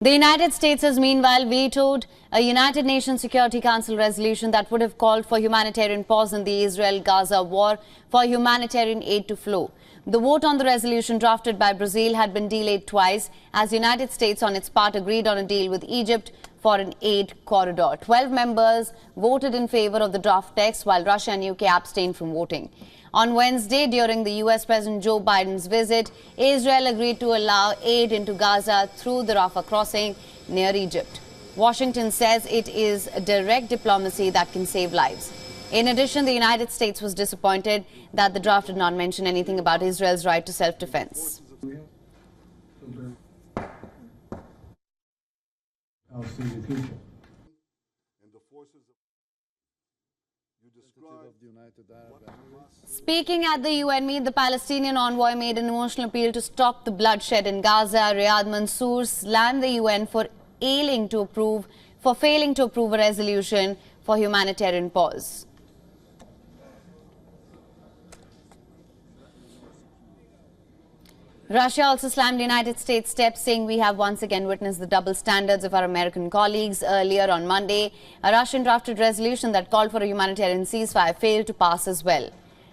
The United States has meanwhile vetoed a United Nations Security Council resolution that would have called for humanitarian pause in the Israel-Gaza war for humanitarian aid to flow. The vote on the resolution drafted by Brazil had been delayed twice as the United States on its part agreed on a deal with Egypt for an aid corridor. 12 members voted in favor of the draft text while Russia and UK abstained from voting. On Wednesday, during the US President Joe Biden's visit, Israel agreed to allow aid into Gaza through the Rafah crossing near Egypt. Washington says it is direct diplomacy that can save lives. In addition, the United States was disappointed that the draft did not mention anything about Israel's right to self-defense. Speaking at the UN meet, the Palestinian envoy made an emotional appeal to stop the bloodshed in Gaza. Riyad Mansour slammed the UN for failing to approve a resolution for humanitarian pause. Russia also slammed the United States' steps, saying we have once again witnessed the double standards of our American colleagues. Earlier on Monday, a Russian drafted resolution that called for a humanitarian ceasefire failed to pass as well.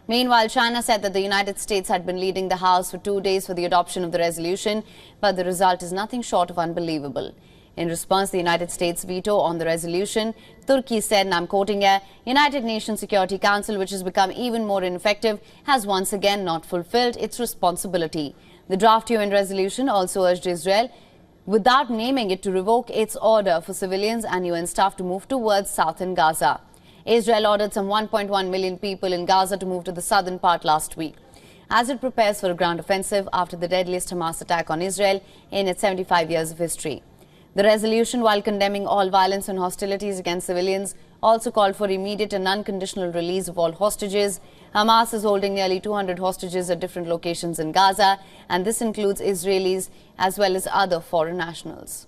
Meanwhile, China said that the United States had been leading the House for 2 days for the adoption of the resolution, but the result is nothing short of unbelievable. In response to the United States' veto on the resolution, Turkey said, and I'm quoting here, United Nations Security Council, which has become even more ineffective, has once again not fulfilled its responsibility. The draft UN resolution also urged Israel, without naming it, to revoke its order for civilians and UN staff to move towards southern Gaza. Israel ordered some 1.1 million people in Gaza to move to the southern part last week, as it prepares for a ground offensive after the deadliest Hamas attack on Israel in its 75 years of history. The resolution, while condemning all violence and hostilities against civilians, also called for immediate and unconditional release of all hostages. Hamas is holding nearly 200 hostages at different locations in Gaza, and this includes Israelis as well as other foreign nationals.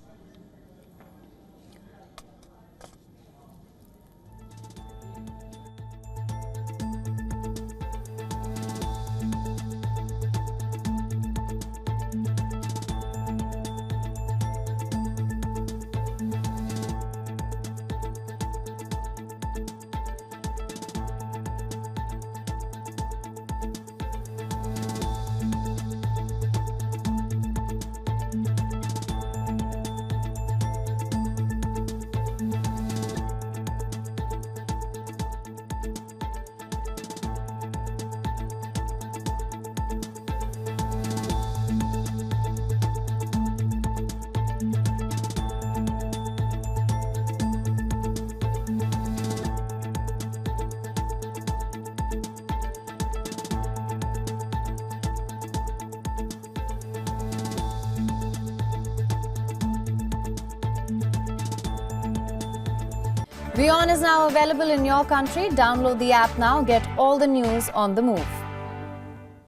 WION is now available in your country. Download the app now. Get all the news on the move.